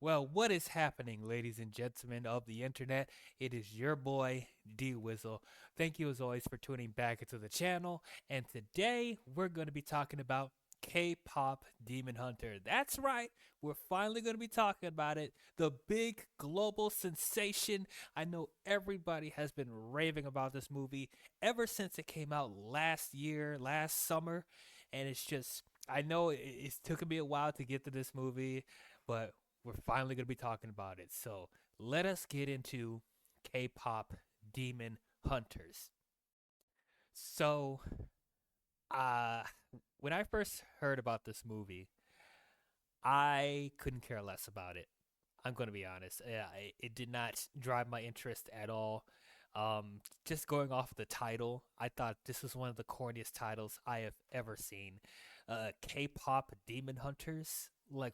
Well, what is happening, ladies and gentlemen of the internet? It is your boy, D-WIZZLE. Thank you, as always, for tuning back into the channel. And today, we're going to be talking about K-pop Demon Hunter. That's right, we're finally going to be talking about it. The big global sensation. I know everybody has been raving about this movie ever since it came out last year, last summer. And it's just, I know it's taken me a while to get to this movie, but we're finally going to be talking about it. So let us get into K-pop Demon Hunters. So, uh, when I first heard about this movie, I couldn't care less about it. I'm going to be honest. It did not drive my interest at all. Just going off the title, I thought this was one of the corniest titles I have ever seen. K-pop Demon Hunters. Like,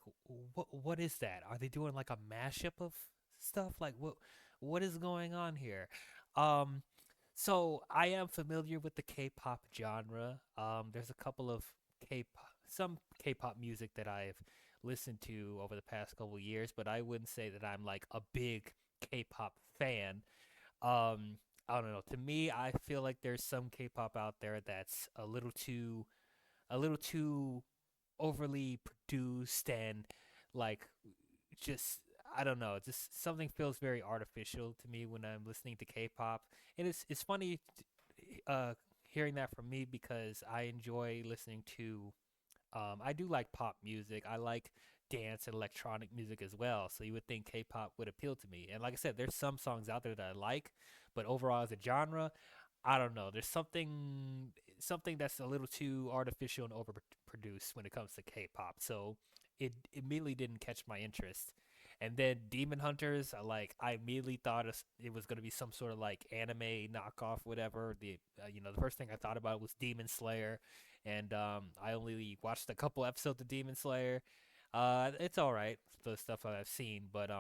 what is that? Are they doing like a mashup of stuff? Like, what is going on here? Um, so I am familiar with the K-pop genre. There's a couple of some K-pop music that I've listened to over the past couple years, but I wouldn't say that I'm like a big K-pop fan. Um, I don't know. To me, I feel like there's some K-pop out there that's a little too overly produced and like just I don't know. Just something feels very artificial to me when I'm listening to K-pop, and it's funny uh, hearing that from me because I enjoy listening to I do like pop music. I like dance and electronic music as well. So you would think K-pop would appeal to me. And like I said, there's some songs out there that I like, but overall as a genre, I don't know. There's something that's a little too artificial and overproduced when it comes to K-pop. So it immediately didn't catch my interest. And then Demon Hunters, I immediately thought it was going to be some sort of like anime knockoff, whatever. The first thing I thought about was Demon Slayer, and I only watched a couple episodes of Demon Slayer. It's all right, the stuff that I've seen, but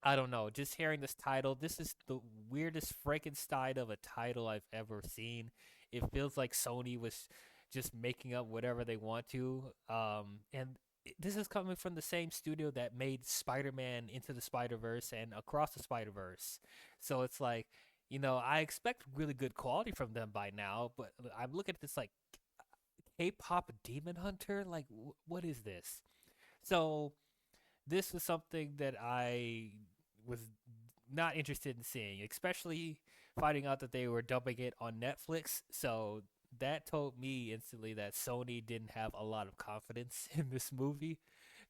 I don't know. Just hearing this title, this is the weirdest Frankenstein of a title I've ever seen. It feels like Sony was just making up whatever they want to. And this is coming from the same studio that made Spider-Man Into the Spider-Verse and Across the Spider-Verse. So it's like, I expect really good quality from them by now, but I'm looking at this like K-pop Demon Hunter. Like, what is this? So this was something that I was not interested in seeing, especially finding out that they were dumping it on Netflix. So that told me instantly that Sony didn't have a lot of confidence in this movie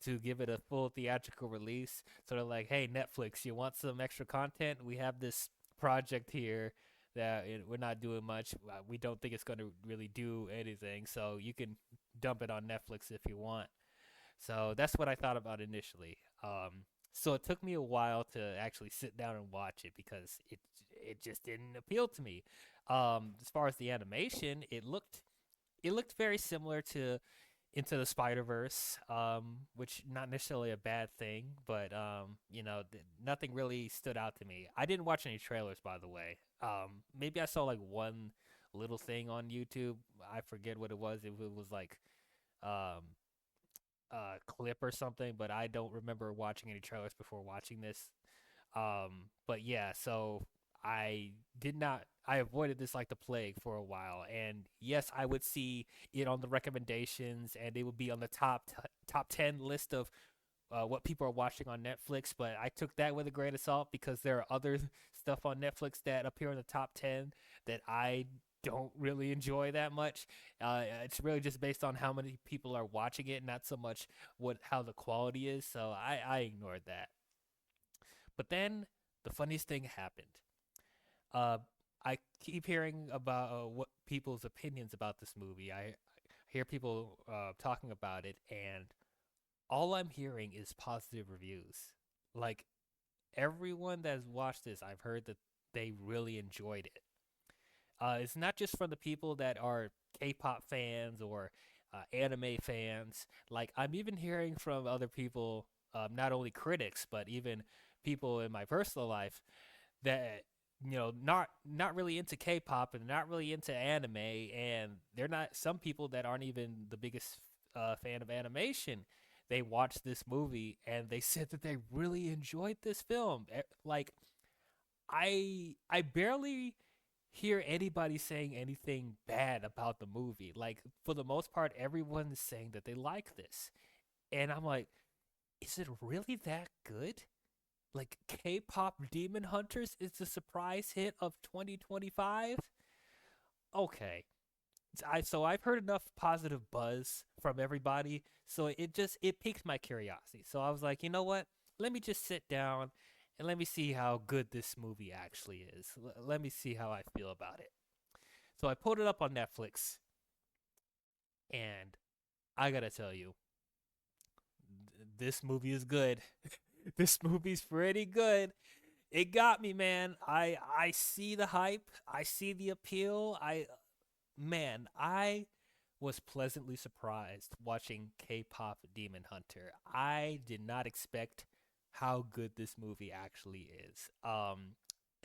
to give it a full theatrical release. So they're like, hey, Netflix, you want some extra content? We have this project here that we're not doing much. We don't think it's going to really do anything. So you can dump it on Netflix if you want. So that's what I thought about initially. So it took me a while to actually sit down and watch it because it just didn't appeal to me. As far as the animation, it looked very similar to Into the Spider Verse, which not necessarily a bad thing, but nothing really stood out to me. I didn't watch any trailers, by the way. Maybe I saw like one little thing on YouTube. I forget what it was. It was like um, clip or something, but I don't remember watching any trailers before watching this. But yeah, so I did not. I avoided this like the plague for a while, and yes, I would see it on the recommendations, and it would be on the top 10 list of what people are watching on Netflix. But I took that with a grain of salt because there are other stuff on Netflix that appear in the top 10 that I don't really enjoy that much. It's really just based on how many people are watching it, not so much what how the quality is. So I ignored that. But then the funniest thing happened. Uh, I keep hearing about what people's opinions about this movie. I hear people talking about it, and all I'm hearing is positive reviews. Like everyone that's watched this, I've heard that they really enjoyed it. It's not just from the people that are K-pop fans or anime fans. Like I'm even hearing from other people, not only critics but even people in my personal life that not really into K-pop and not really into anime, and they're not. Some people that aren't even the biggest fan of animation, they watched this movie and they said that they really enjoyed this film. Like I barely hear anybody saying anything bad about the movie. Like for the most part, everyone is saying that they like this. And I'm like, is it really that good? Like K-pop Demon Hunters is the surprise hit of 2025? Okay. So I've heard enough positive buzz from everybody, so it piqued my curiosity. So I was like, you know what? Let me just sit down and let me see how good this movie actually is. Let me see how I feel about it. So I pulled it up on Netflix, and I gotta tell you, this movie is good. This movie's pretty good. It got me, man. I see the hype. I see the appeal. I was pleasantly surprised watching K-pop Demon Hunter. I did not expect how good this movie actually is.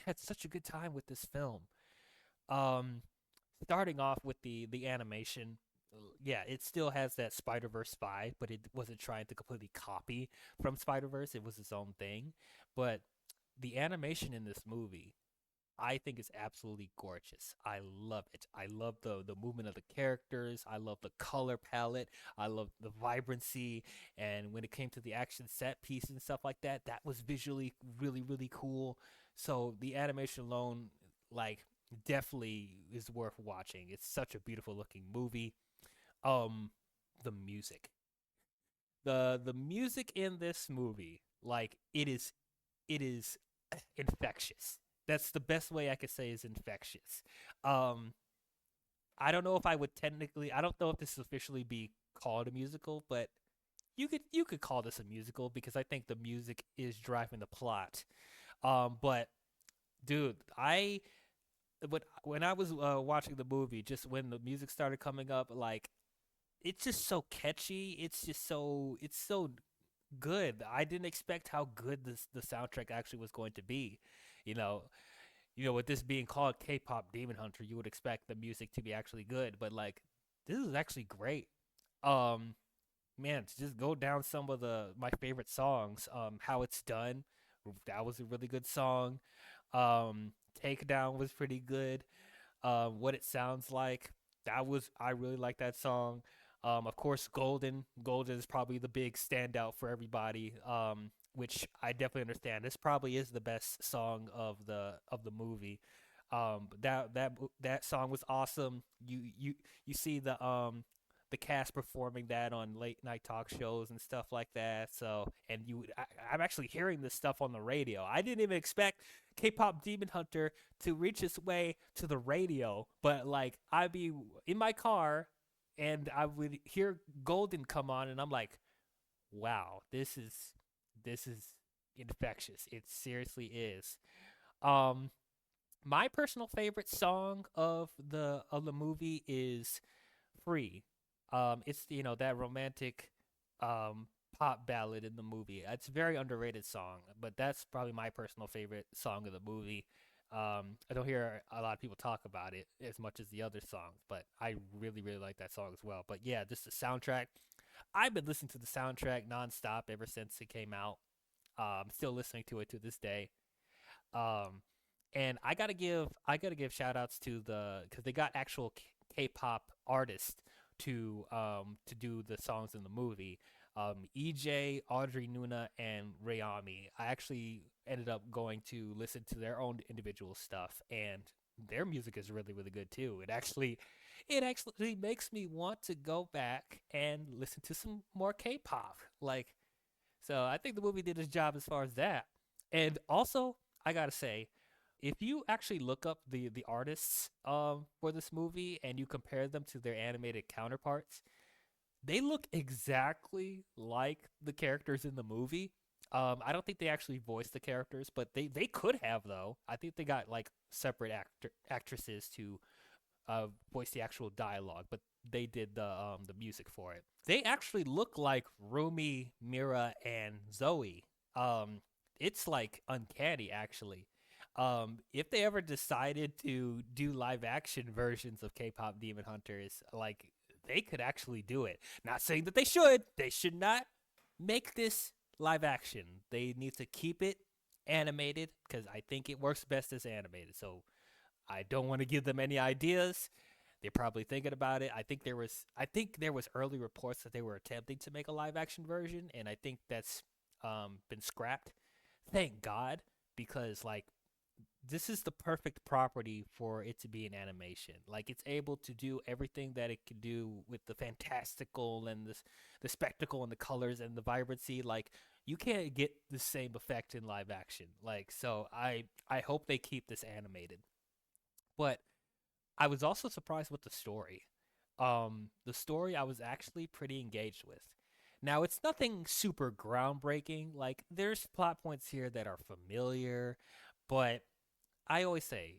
Had such a good time with this film. Um, Starting off with the animation, yeah, it still has that Spider Verse vibe, but it wasn't trying to completely copy from Spider Verse. It was its own thing. But the animation in this movie, I think is absolutely gorgeous. I love it. I love the movement of the characters. I love the color palette. I love the vibrancy. And when it came to the action set pieces and stuff like that, that was visually really cool. So the animation alone, like, definitely is worth watching. It's such a beautiful looking movie. Um, the music, the music in this movie, like it is infectious. That's the best way I could say is infectious. Um, I don't know if I would technically. I don't know if this officially be called a musical, but you could call this a musical because I think the music is driving the plot. But dude, when I was watching the movie, just when the music started coming up, like it's just so catchy. It's so good. I didn't expect how good the soundtrack actually was going to be. You know, with this being called K-pop Demon Hunter, you would expect the music to be actually good, but like this is actually great. Um, Man, to just go down some of the my favorite songs. How It's Done, that was a really good song. Takedown was pretty good. What It Sounds Like, I really like that song. Of course, Golden is probably the big standout for everybody. Which I definitely understand. This probably is the best song of the movie. But that song was awesome. You see the cast performing that on late night talk shows and stuff like that. So, and I'm actually hearing this stuff on the radio. I didn't even expect K-pop Demon Hunter to reach its way to the radio, but like I'd be in my car and I would hear Golden come on, and I'm like, wow, this is infectious. It seriously is. Um, my personal favorite song of the movie is Free. It's that romantic um pop ballad in the movie. It's a very underrated song, but that's probably my personal favorite song of the movie. I don't hear a lot of people talk about it as much as the other songs, but I really like that song as well. But yeah, just the soundtrack. I've been listening to the soundtrack nonstop ever since it came out. I'm still listening to it to this day. Um, and I gotta give shout outs to the because they got actual K-pop artists to do the songs in the movie. EJ, Audrey Nuna, and Rayami. I actually ended up going to listen to their own individual stuff, and their music is really good too. It actually makes me want to go back and listen to some more K-pop. Like, so I think the movie did its job as far as that. And also, I gotta say, if you actually look up the artists for this movie and you compare them to their animated counterparts, they look exactly like the characters in the movie. I don't think they actually voiced the characters, but they could have though. I think they got like separate actresses to voice the actual dialogue, but they did the music for it. They actually look like Rumi, Mira, and Zoe. It's like uncanny actually. If they ever decided to do live action versions of K-pop Demon Hunters, like they could actually do it. Not saying that they should. They should not. make this live action. They need to keep it animated because I think it works best as animated. So I don't want to give them any ideas. They're probably thinking about it. I think there was early reports that they were attempting to make a live action version, and I think that's been scrapped. Thank God, because like this is the perfect property for it to be an animation. Like it's able to do everything that it can do with the fantastical and the spectacle and the colors and the vibrancy. Like you can't get the same effect in live action. Like so I hope they keep this animated. But I was also surprised with the story. The story I was actually pretty engaged with. Now it's nothing super groundbreaking. Like there's plot points here that are familiar, but I always say,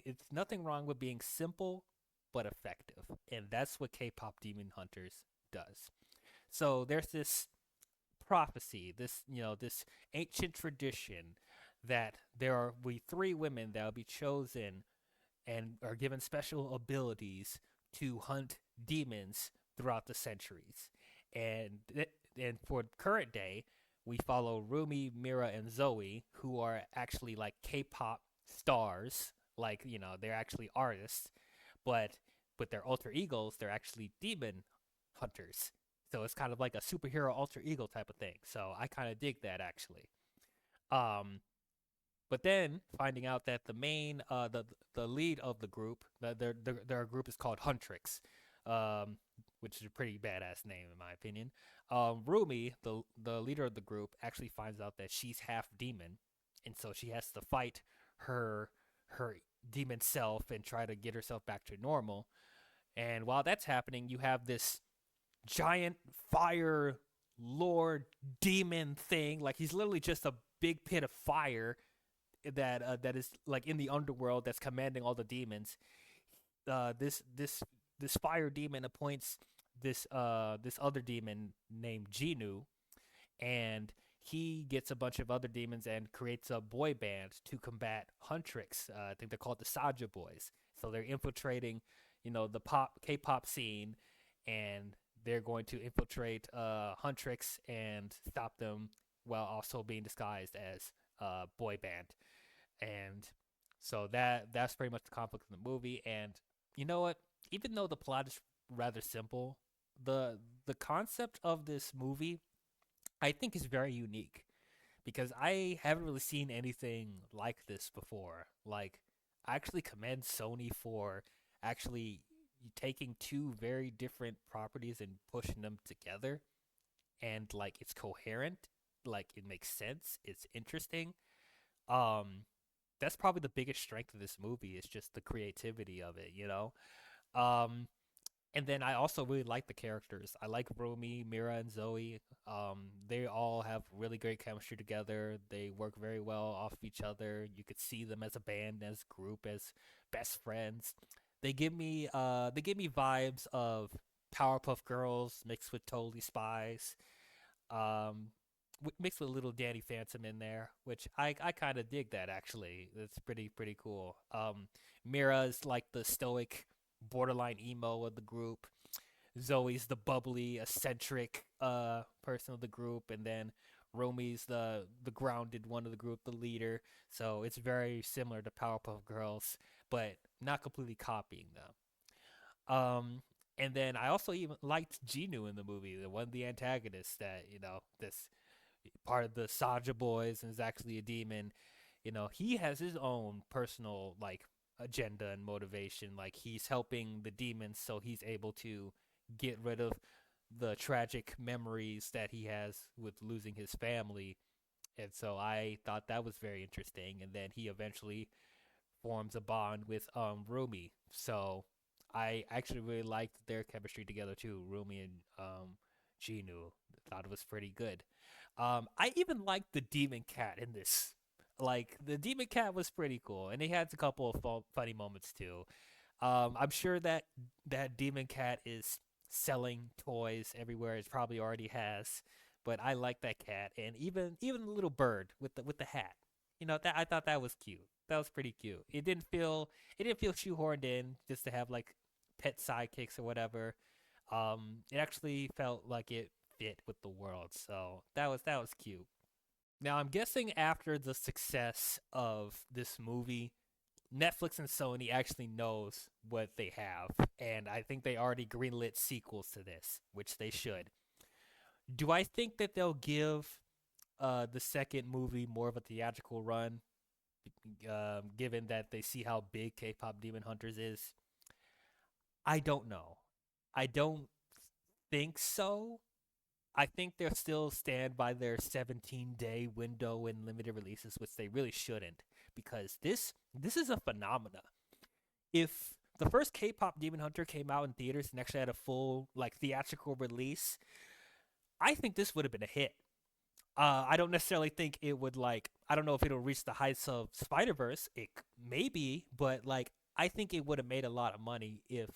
it's nothing wrong with being simple but effective. And that's what K-pop Demon Hunters does. So there's this prophecy, this ancient tradition that there are we three women that will be chosen and are given special abilities to hunt demons throughout the centuries. And and for current day, we follow Rumi, Mira, and Zoe, who are actually like K-pop stars. Like they're actually artists, but with their alter egos, they're actually demon hunters. So it's kind of like a superhero alter ego type of thing. So I kind of dig that actually. Um, but then finding out that the lead of the group, their group is called Huntrix, um, which is a pretty badass name in my opinion. Rumi, the leader of the group, actually finds out that she's half demon, and so she has to fight her her demon self and try to get herself back to normal. And while that's happening, you have this giant fire lord demon thing. Like he's literally just a big pit of fire that is like in the underworld that's commanding all the demons. This fire demon appoints this other demon named Genu, and he gets a bunch of other demons and creates a boy band to combat Huntrix. I think they're called the Saja Boys. So they're infiltrating, the K-pop scene, and they're going to infiltrate Huntrix and stop them while also being disguised as boy band. And so that's pretty much the conflict in the movie. And you know what? Even though the plot is rather simple, the concept of this movie I think is very unique because I haven't really seen anything like this before. Like I actually commend Sony for actually taking two very different properties and pushing them together, and like it's coherent, like it makes sense, it's interesting. Um that's probably the biggest strength of this movie is just the creativity of it. Um, and then I also really like the characters. I like Rumi, Mira, and Zoe. They all have really great chemistry together. They work very well off of each other. You could see them as a band, as a group, as best friends. They give me vibes of Powerpuff Girls mixed with Totally Spies. Um, mixed with a little Danny Phantom in there, which I kind of dig that actually. It's pretty cool. Mira's like the stoic, borderline emo of the group. Zoe's the bubbly, eccentric person of the group, and then Romi's the grounded one of the group, the leader. So it's very similar to Powerpuff Girls, but not completely copying them. And then I also even liked Genu in the movie, the one of the antagonists that this part of the Saja boys and is actually a demon. He has his own personal like agenda and motivation. Like he's helping the demons so he's able to get rid of the tragic memories that he has with losing his family. And so I thought that was very interesting. And then he eventually forms a bond with Rumi. So I actually really liked their chemistry together too, Rumi and Genu. Thought it was pretty good. I even liked the demon cat in this. Like the demon cat was pretty cool, and he had a couple of funny moments too. I'm sure that that demon cat is selling toys everywhere. It probably already has, but I like that cat, and even the little bird with the hat. That I thought that was cute. That was pretty cute. It didn't feel shoehorned in just to have like pet sidekicks or whatever. It actually felt like it fit with the world. So that was cute. Now I'm guessing after the success of this movie, Netflix and Sony actually knows what they have, and I think they already greenlit sequels to this, which they should. Do I think that they'll give the second movie more of a theatrical run, given that they see how big K-pop Demon Hunters is? I don't know. I don't think so. I think they'll still stand by their 17-day window in limited releases, which they really shouldn't, because this is a phenomena. If the first K-pop Demon Hunter came out in theaters and actually had a full like theatrical release, I think this would have been a hit. I don't necessarily think it would like. I don't know if it'll reach the heights of Spider Verse. It maybe, but like I think it would have made a lot of money if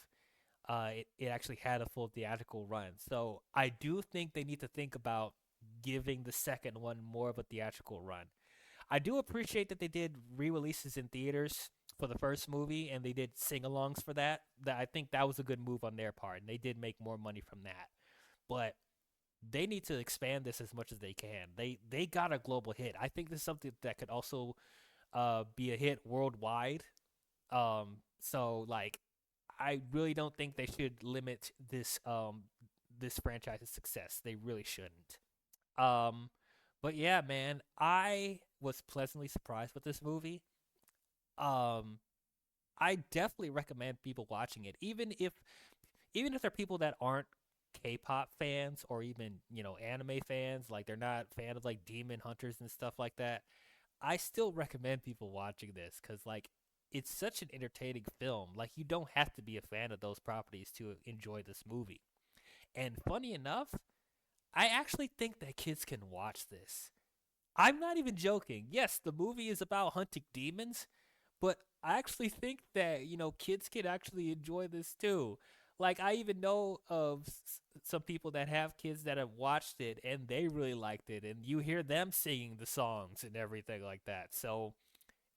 it actually had a full theatrical run. So I do think they need to think about giving the second one more of a theatrical run. I do appreciate that they did re-releases in theaters for the first movie and they did sing-alongs for that. That I think that was a good move on their part, and they did make more money from that. But they need to expand this as much as they can. They got a global hit. I think this is something that could also be a hit worldwide. So like I really don't think they should limit this franchise's success. They really shouldn't. Um but yeah, man, I was pleasantly surprised with this movie. Um I definitely recommend people watching it, even if they're people that aren't K-pop fans or even, anime fans, like they're not fan of like Demon Hunters and stuff like that. I still recommend people watching this cuz like it's such an entertaining film. Like you don't have to be a fan of those properties to enjoy this movie. And funny enough, I actually think that kids can watch this. I'm not even joking. Yes, the movie is about hunting demons, but I actually think that, kids can actually enjoy this too. Like, I even know of some people that have kids that have watched it and they really liked it, and you hear them singing the songs and everything like that. So,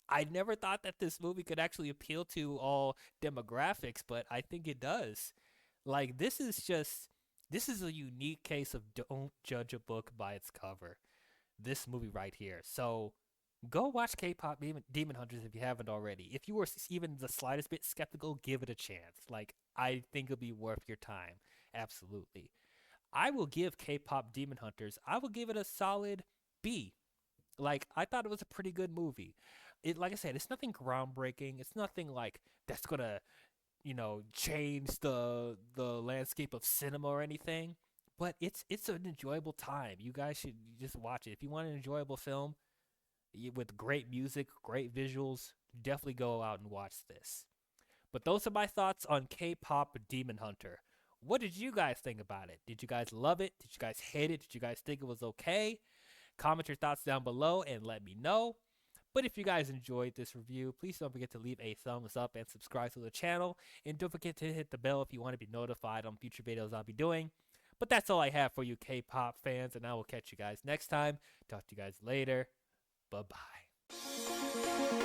I never thought that this movie could actually appeal to all demographics, but I think it does. Like, this is a unique case of don't judge a book by its cover. This movie right here. So go watch K-pop Demon Hunters if you haven't already. If you were even the slightest bit skeptical, give it a chance. Like I think it'll be worth your time. Absolutely. I will give K-pop Demon Hunters. I will give it a solid B. Like I thought it was a pretty good movie. It like I said, it's nothing groundbreaking. It's nothing like that's gonna change the landscape of cinema or anything. But it's an enjoyable time. You guys should just watch it. If you want an enjoyable film with great music, great visuals, definitely go out and watch this. But those are my thoughts on K-pop Demon Hunter. What did you guys think about it? Did you guys love it? Did you guys hate it? Did you guys think it was okay? Comment your thoughts down below and let me know. But if you guys enjoyed this review, please don't forget to leave a thumbs up and subscribe to the channel. And don't forget to hit the bell if you want to be notified on future videos I'll be doing. But that's all I have for you K-pop fans, and I will catch you guys next time. Talk to you guys later. Bye-bye.